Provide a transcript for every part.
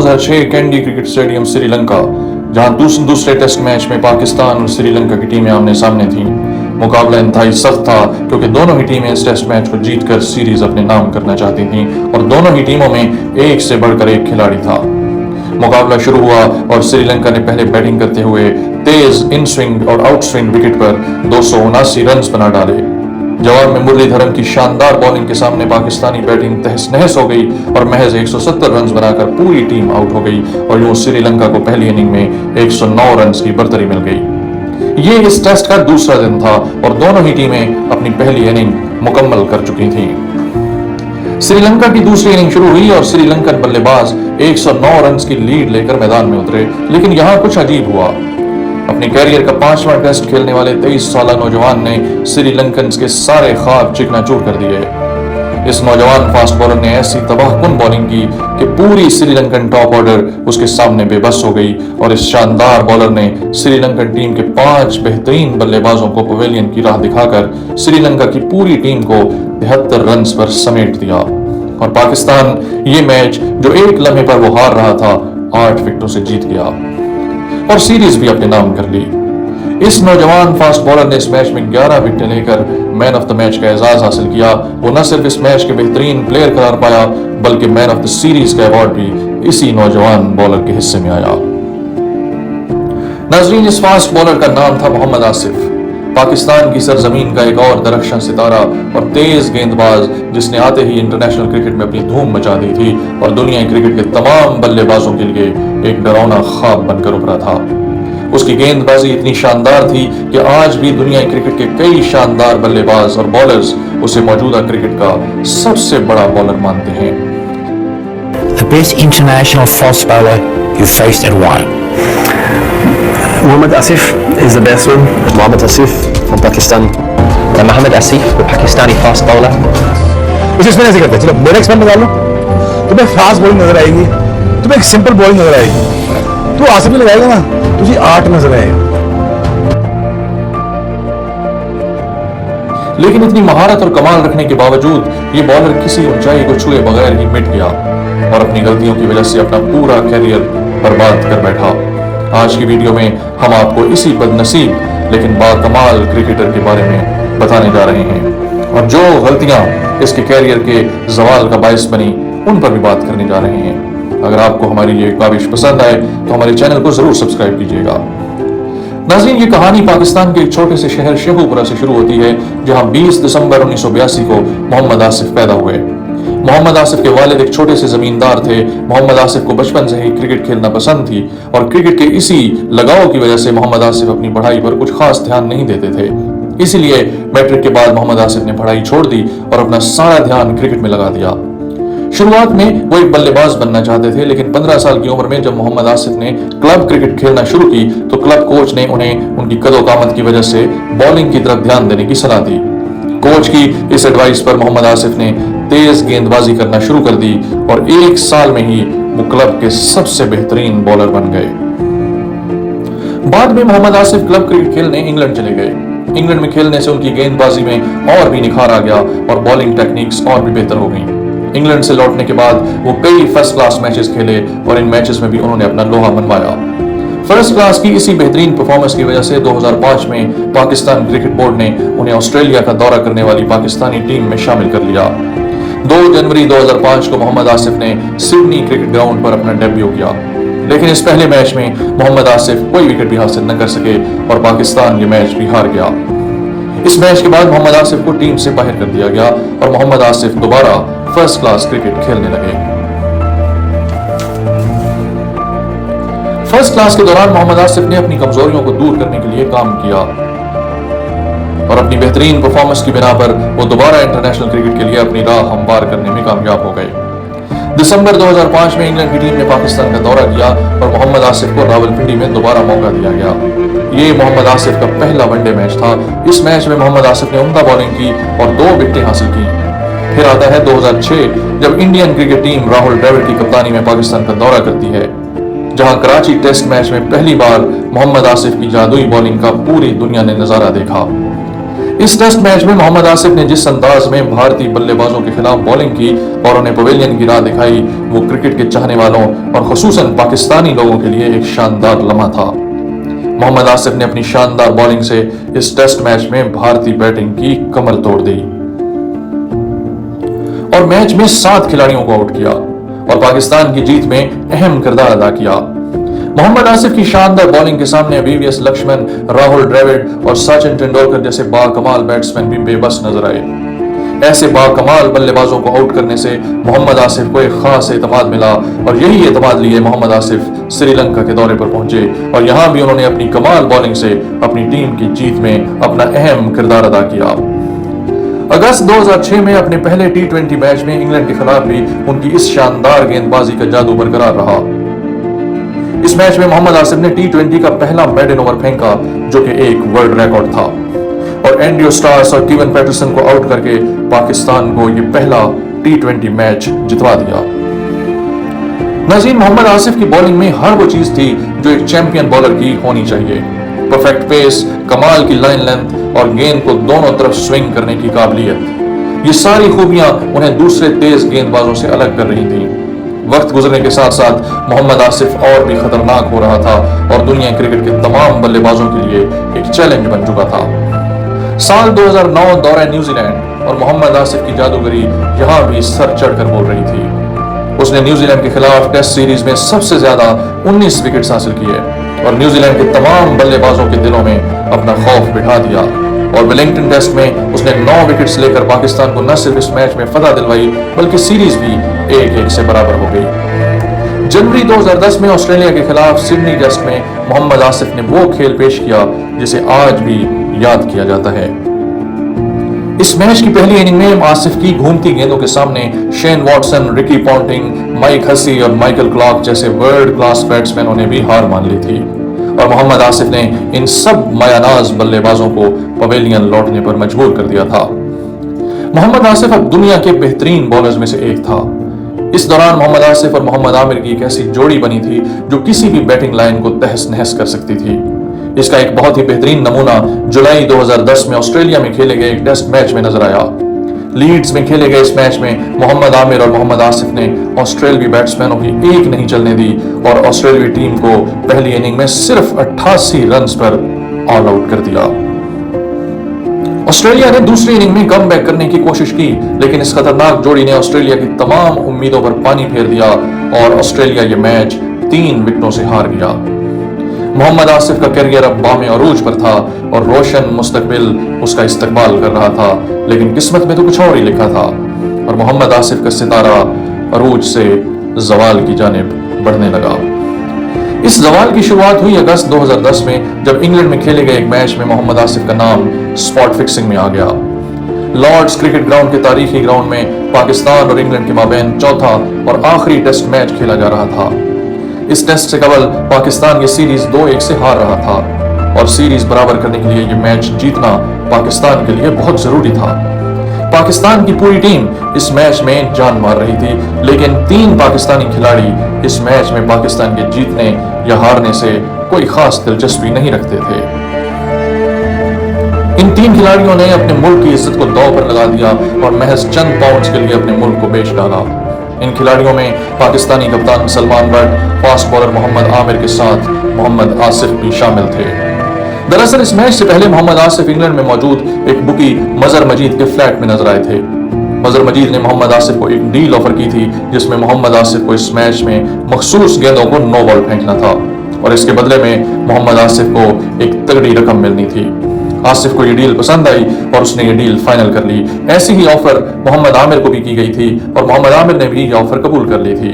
2006 candy cricket stadium Sri Lanka, जहां दूसरे test match में पाकिस्तान और श्रीलंका की टीमें आमने सामने थीं। मुकाबला इंतहाई सख्त था क्योंकि दोनों ही टीमें इस टेस्ट मैच को जीतकर सीरीज अपने नाम करना चाहती थीं और दोनों ही टीमों में एक से बढ़कर एक खिलाड़ी था। मुकाबला शुरू हुआ और श्रीलंका ने पहले बैटिंग करते हुए तेज इन स्विंग और आउट स्विंग विकेट पर 279 रन बना डाले। जवाब में मुरलीधरन की शानदार बॉलिंग के सामने पाकिस्तानी बैटिंग तहस नहस हो गई और महज 170 रन बनाकर पूरी टीम आउट हो गई और यूं श्रीलंका को पहली इनिंग में 109 रन की बर्तरी मिल गई। ये इस टेस्ट का दूसरा दिन था और दोनों ही टीमें अपनी पहली इनिंग मुकम्मल कर चुकी थीं। श्रीलंका की दूसरी इनिंग शुरू हुई और श्रीलंकन बल्लेबाज 109 रन की लीड लेकर मैदान में उतरे, लेकिन यहां कुछ अजीब हुआ। अपने कैरियर का 5वां टेस्ट खेलने वाले 23 साल नौजवान ने श्रीलंकन के सारे ख्वाब चिकनाचूर कर दिए। इस नौजवान फास्ट बॉलर ने ऐसी तबाहकुन बॉलिंग की कि पूरी श्रीलंकन टॉप ऑर्डर उसके सामने बेबस हो गई और इस शानदार बॉलर ने श्रीलंकन टीम के 5 बेहतरीन बल्लेबाजों को पवेलियन की राह दिखाकर श्रीलंका की पूरी टीम को 73 रन पर समेट दिया और पाकिस्तान ये मैच जो एक लम्हे पर वो हार रहा था 8 विकेटों से जीत गया और सीरीज भी अपने नाम कर ली। इस नौजवान फास्ट बॉलर ने इस मैच में 11 विकेटें लेकर मैन ऑफ द मैच का एजाज हासिल किया। वो न सिर्फ इस मैच के बेहतरीन प्लेयर करार पाया बल्कि मैन ऑफ द सीरीज का अवार्ड भी इसी नौजवान बॉलर के हिस्से में आया। नाजरीन, इस फास्ट बॉलर का नाम था मोहम्मद आसिफ, पाकिस्तान की सरजमीन का एक और दरख्शां सितारा और तेज गेंदबाज जिसने आते ही इंटरनेशनल क्रिकेट में अपनी धूम मचा दी थी और दुनिया क्रिकेट के तमाम बल्लेबाजों के लिए एक डरावना ख्वाब बनकर उभरा था। उसकी गेंदबाजी इतनी शानदार थी कि आज भी दुनिया क्रिकेट के कई शानदार बल्लेबाज और बॉलर्स उसे मौजूदा क्रिकेट का सबसे बड़ा बॉलर मानते हैं। The best international fast bowler you faced and why? Mohammad Asif is the best one. Mohammad Asif from Pakistan. Mohammad Asif, the Pakistani fast bowler. कुछ इसमें ऐसे करते हैं, चलो मेरे एक्सपेरिमेंट में डालो, तुम्हें फास्ट बॉलिंग नजर आएगी, तुम्हें एक सिंपल बॉलिंग नजर आएगी, तू आसिफ में लगाएगा ना तुझे 8 नजर आएगा। लेकिन इतनी महारत और कमाल रखने के बावजूद ये बॉलर किसी ऊंचाई को छुए बगैर ही मिट गया और अपनी गलतियों की वजह से अपना पूरा कैरियर बर्बाद कर बैठा। आज की वीडियो में हम आपको इसी बदनसीब लेकिन बाकमाल क्रिकेटर के बारे में बताने जा रहे हैं और जो गलतियां इसके कैरियर के जवाल का बायस बनी उन पर भी बात करने जा रहे हैं। अगर आपको हमारी ये काविश पसंद आए तो हमारे चैनल को जरूर सब्सक्राइब कीजिएगा। नाज़रीन, ये कहानी पाकिस्तान के एक छोटे से शहर शेखुपुरा से शुरू होती है जहां 20 दिसंबर 1982 को मोहम्मद आसिफ पैदा हुए। मोहम्मद आसिफ के वालिद एक छोटे से जमींदार थे। मोहम्मद आसिफ को बचपन से ही क्रिकेट खेलना पसंद थी और क्रिकेट के इसी लगाव की वजह से मोहम्मद आसिफ अपनी पढ़ाई पर कुछ खास ध्यान नहीं देते थे। इसीलिए मैट्रिक के बाद मोहम्मद आसिफ ने पढ़ाई छोड़ दी और अपना सारा ध्यान क्रिकेट में लगा दिया। शुरुआत में वो एक बल्लेबाज बनना चाहते थे, लेकिन 15 साल की उम्र में जब मोहम्मद आसिफ ने क्लब क्रिकेट खेलना शुरू की तो क्लब कोच ने उन्हें उनकी कदो-कामत की वजह से बॉलिंग की तरफ ध्यान देने की सलाह दी। कोच की इस एडवाइस पर मोहम्मद आसिफ ने तेज गेंदबाजी करना शुरू कर दी और 1 साल में ही वो क्लब के सबसे बेहतरीन बॉलर बन गए। बाद में मोहम्मद आसिफ क्लब क्रिकेट खेलने इंग्लैंड चले गए। इंग्लैंड में खेलने से उनकी गेंदबाजी में और भी निखार आ गया और बॉलिंग टेक्निक्स और भी बेहतर हो गई। इंग्लैंड से लौटने के बाद वो कई फर्स्ट क्लास मैचेस खेले और इन मैचेस में भी उन्होंने अपना लोहा मनवाया। फर्स्ट क्लास की इसी बेहतरीन परफॉर्मेंस की वजह से 2005 में पाकिस्तान क्रिकेट बोर्ड ने उन्हें ऑस्ट्रेलिया का दौरा करने वाली पाकिस्तानी टीम में शामिल कर लिया। 2 जनवरी 2005 को मोहम्मद आसिफ ने सिडनी क्रिकेट ग्राउंड पर अपना डेब्यू किया, लेकिन इस पहले मैच में मोहम्मद आसिफ कोई विकेट भी हासिल न कर सके और पाकिस्तान ये मैच भी हार गया। इस मैच के बाद मोहम्मद आसिफ को टीम से बाहर कर दिया गया और मोहम्मद आसिफ दोबारा फर्स्ट क्लास क्रिकेट खेलने लगे। फर्स्ट क्लास के दौरान मोहम्मद आसिफ ने अपनी कमजोरियों को दूर करने के लिए काम किया और अपनी बेहतरीन परफॉर्मेंस की बिना पर वो दोबारा इंटरनेशनल क्रिकेट के लिए अपनी राह हमवार करने में कामयाब हो गए। दिसंबर 2005 में इंग्लैंड की टीम ने पाकिस्तान का दौरा किया और मोहम्मद आसिफ को रावलपिंडी में दोबारा मौका दिया गया। ये मोहम्मद आसिफ का पहला वनडे मैच था। इस मैच में मोहम्मद आसिफ ने उम्दा बॉलिंग की और 2 विकेटें हासिल की। फिर आता है 2006 जब Indian cricket team Rahul Dravid की कप्तानी में पाकिस्तान का दौरा करती है, जहां कराची टेस्ट मैच में पहली बार मोहम्मद आसिफ की जादुई बॉलिंग का पूरी दुनिया ने नजारा देखा। इस टेस्ट मैच में मोहम्मद आसिफ ने जिस अंदाज में भारतीय बल्लेबाजों के खिलाफ बॉलिंग की और उन्हें पवेलियन की राह दिखाई, वो क्रिकेट के चाहने वालों और खुसूसन पाकिस्तानी लोगों के लिए एक शानदार लम्हा था। मोहम्मद आसिफ ने अपनी शानदार बॉलिंग से इस टेस्ट मैच में भारतीय बैटिंग की कमर तोड़ दी और मैच में 7 खिलाड़ियों को आउट किया और पाकिस्तान की जीत में अहम किरदार अदा किया। मोहम्मद आसिफ की शानदार बॉलिंग के सामने वीवीएस लक्ष्मण, राहुल द्रविड़ और सचिन तेंदुलकर जैसे बाकमाल बैट्समैन भी बेबस नजर आए। ऐसे बाकमाल बल्लेबाजों को आउट करने से मोहम्मद आसिफ को एक खास एतमाद मिला और यही एतमाद लिए मोहम्मद आसिफ श्रीलंका के दौरे पर पहुंचे और यहां भी उन्होंने अपनी कमाल बॉलिंग से अपनी टीम की जीत में अपना अहम किरदार अदा किया। अगस्त 2006 में अपने पहले T20 मैच में इंग्लैंड के खिलाफ भी उनकी इस शानदार गेंदबाजी का जादू बरकरार रहा। इस मैच में मोहम्मद आसिफ ने T20 का पहला मेडन ओवर फेंका, जो कि एक वर्ल्ड रिकॉर्ड था, और एंड्रयू स्टार्स और कीवन पैटरसन को आउट करके पाकिस्तान को यह पहला T20 मैच जितवा दिया। नाज़रीन, मोहम्मद आसिफ की बॉलिंग में हर वो चीज थी जो एक चैंपियन बॉलर की होनी चाहिए। परफेक्ट पेस, कमाल की लाइन लेंथ और गेंद को दोनों तरफ स्विंग करने की काबिलियत, ये सारी खूबियां उन्हें दूसरे तेज गेंदबाजों से अलग कर रही थी। वक्त गुजरने के साथ साथ मोहम्मद आसिफ और भी खतरनाक हो रहा था और दुनिया क्रिकेट के तमाम बल्लेबाजों के लिए एक चैलेंज बन चुका था। साल 2009 दौरे न्यूजीलैंड और मोहम्मद आसिफ की जादूगरी यहां भी सर चढ़कर बोल रही थी। उसने न्यूजीलैंड के खिलाफ टेस्ट सीरीज में सबसे ज्यादा 19 विकेट्स हासिल किए और न्यूजीलैंड के तमाम बल्लेबाजों के दिलों में अपना खौफ बिठा दिया और वेलिंगटन टेस्ट में उसने 9 विकेट्स लेकर पाकिस्तान को न सिर्फ इस मैच में फतह दिलवाई बल्कि सीरीज भी 1-1 से बराबर हो गई। जनवरी 2010 में ऑस्ट्रेलिया के खिलाफ सिडनी टेस्ट में मोहम्मद आसिफ ने वो खेल पेश किया जिसे आज भी याद किया जाता है। इस मैच की पहली इनिंग में आसिफ की घूमती गेंदों के सामने Shane Watson, Ricky Ponting, Mike Hussey और माइकल क्लार्क जैसे वर्ल्ड क्लास बैट्समैनों ने भी हार मान ली थी और मोहम्मद आसिफ ने इन सब मायानाज बल्लेबाजों को पवेलियन लौटने पर मजबूर कर दिया था। मोहम्मद आसिफ अब दुनिया के बेहतरीन बॉलर्स में से एक था। इस दौरान मोहम्मद आसिफ और मोहम्मद आमिर की एक ऐसी जोड़ी बनी थी जो किसी भी बैटिंग लाइन को तहस नहस कर सकती थी। इसका एक बहुत ही बेहतरीन नमूना जुलाई 2010 में ऑस्ट्रेलिया में खेले गए एक टेस्ट मैच में नजर आया। लीड्स में खेले गए इस मैच में मोहम्मद आमिर और मोहम्मद आसिफ ने ऑस्ट्रेलियाई बैट्समैनों की एक नहीं चलने दी और ऑस्ट्रेलियाई टीम को पहली इनिंग में सिर्फ 88 रन्स पर ऑल आउट कर दिया। ऑस्ट्रेलिया ने दूसरी इनिंग में कम बैक करने की कोशिश की, लेकिन इस खतरनाक जोड़ी ने ऑस्ट्रेलिया की तमाम उम्मीदों पर पानी फेर दिया और ऑस्ट्रेलिया ये मैच 3 विकेटों से हार गया। मोहम्मद आसिफ का करियर अब बामे अरूज पर था और रोशन मुस्तकबिल उसका इस्तकबाल कर रहा था, लेकिन किस्मत में तो कुछ और ही लिखा था और मोहम्मद आसिफ का सितारा अरूज से जवाल की जानिब बढ़ने लगा। इस जवाल की शुरुआत हुई अगस्त 2010 में जब इंग्लैंड में खेले गए एक मैच में मोहम्मद आसिफ का नाम स्पॉट फिक्सिंग में आ गया। लॉर्ड्स क्रिकेट ग्राउंड के तारीखी ग्राउंड में पाकिस्तान और इंग्लैंड के माबैन चौथा और आखिरी टेस्ट मैच खेला जा रहा था। इस टेस्ट से कबल पाकिस्तान ये सीरीज 2-1 से हार रहा था और सीरीज बराबर करने के लिए ये मैच जीतना पाकिस्तान के लिए बहुत जरूरी था। पाकिस्तान की पूरी टीम इस मैच में जान मार रही थी, लेकिन 3 पाकिस्तानी खिलाड़ी इस मैच में पाकिस्तान के जीतने या हारने से कोई खास दिलचस्पी नहीं रखते थे। इन 3 खिलाड़ियों ने अपने मुल्क की इज्जत को दांव पर लगा दिया और महज चंद पाउंड्स के लिए अपने मुल्क को बेच डाला। इन खिलाड़ियों में पाकिस्तानी कप्तान सलमान बट, फास्ट बॉलर मोहम्मद आमिर के साथ मोहम्मद आसिफ भी शामिल थे। दरअसल इस मैच से पहले मोहम्मद आसिफ इंग्लैंड में मौजूद एक बुकी मजहर मजीद के फ्लैट में नजर आए थे। मजहर मजीद ने मोहम्मद आसिफ को एक डील ऑफर की थी जिसमें मोहम्मद आसिफ को इस मैच में मखसूस गेंदों को नो बॉल फेंकना था और इसके बदले में मोहम्मद आसिफ को एक तगड़ी रकम मिलनी थी। आसिफ को ये डील पसंद आई और उसने ये डील फाइनल कर ली। ऐसी ही ऑफर मोहम्मद आमिर को भी की गई थी और मोहम्मद आमिर ने भी ये ऑफर कबूल कर ली थी।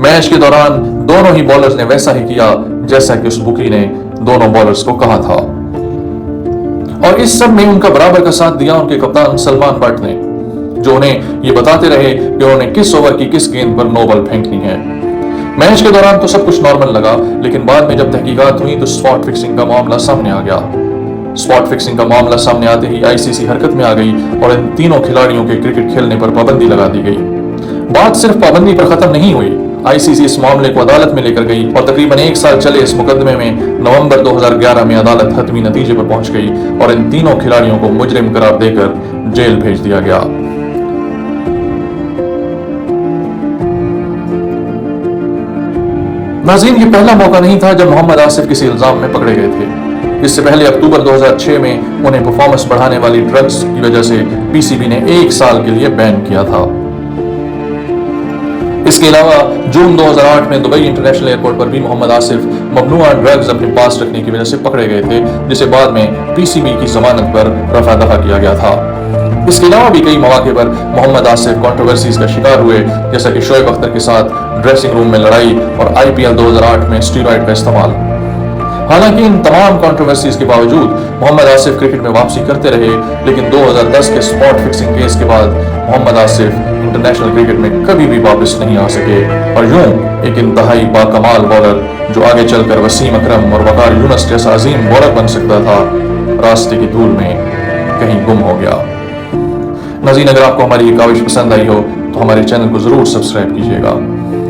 मैच के दौरान दोनों ही बॉलर्स ने वैसा ही किया जैसा कि उस बुकी ने दोनों बॉलर्स को कहा था और इस सब में उनका बराबर का साथ दिया उनके कप्तान सलमान बट ने, जो उन्हें ये बताते रहे कि उन्होंने किस ओवर की किस गेंद पर नो बॉल फेंकनी है। मैच के दौरान तो सब कुछ नॉर्मल लगा, लेकिन बाद में जब तहकीकात हुई तो स्पॉट फिक्सिंग का मामला सामने आ गया। स्पॉट फिक्सिंग का मामला सामने आते ही आईसीसी हरकत में आ गई और इन तीनों खिलाड़ियों के क्रिकेट खेलने पर पाबंदी लगा दी गई। बात सिर्फ पाबंदी पर खत्म नहीं हुई, आईसीसी इस मामले को अदालत में लेकर गई और तकरीबन 1 साल चले इस मुकदमे में नवंबर 2011 में अदालत हतमी नतीजे पर पहुंच गई और इन तीनों खिलाड़ियों को मुजरिम करार देकर जेल भेज दिया गया। नाज़रीन, ये पहला मौका नहीं था जब मोहम्मद आसिफ किसी इल्जाम में पकड़े गए थे। इससे पहले अक्टूबर 2006 में उन्हें परफॉर्मेंस बढ़ाने वाली ड्रग्स की वजह से पीसीबी ने 1 साल के लिए बैन किया था। इसके अलावा जून 2008 में दुबई इंटरनेशनल एयरपोर्ट पर भी मोहम्मद आसिफ ममनुआ ड्रग्स अपने पास रखने की वजह से पकड़े गए थे, जिसे बाद में पीसीबी की जमानत पर रफा दफा किया गया था। इसके अलावा भी कई मौके पर मोहम्मद आसिफ कंट्रोवर्सीज का शिकार हुए, जैसा कि शोएब अख्तर के साथ ड्रेसिंग रूम में लड़ाई और आईपीएल 2008 में स्टीरॉयड का इस्तेमाल। हालांकि इन तमाम कंट्रोवर्सीज के बावजूद मोहम्मद आसिफ क्रिकेट में वापसी करते रहे, लेकिन 2010 के स्पॉट फिक्सिंग केस के बाद मोहम्मद आसिफ इंटरनेशनल क्रिकेट में कभी भी वापस नहीं आ सके और यूं एक इंतहाई बाकमाल बॉलर जो आगे चलकर वसीम अकरम और वकार यूनुस जैसा अजीम बॉलर बन सकता था, रास्ते की धूल में कहीं गुम हो गया। नाज़रीन, अगर आपको हमारी ये काविश पसंद आई हो तो हमारे चैनल को जरूर सब्सक्राइब कीजिएगा।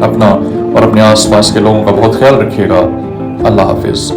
अपना और अपने आसपास के लोगों का बहुत ख्याल रखिएगा। अल्लाह हाफिज।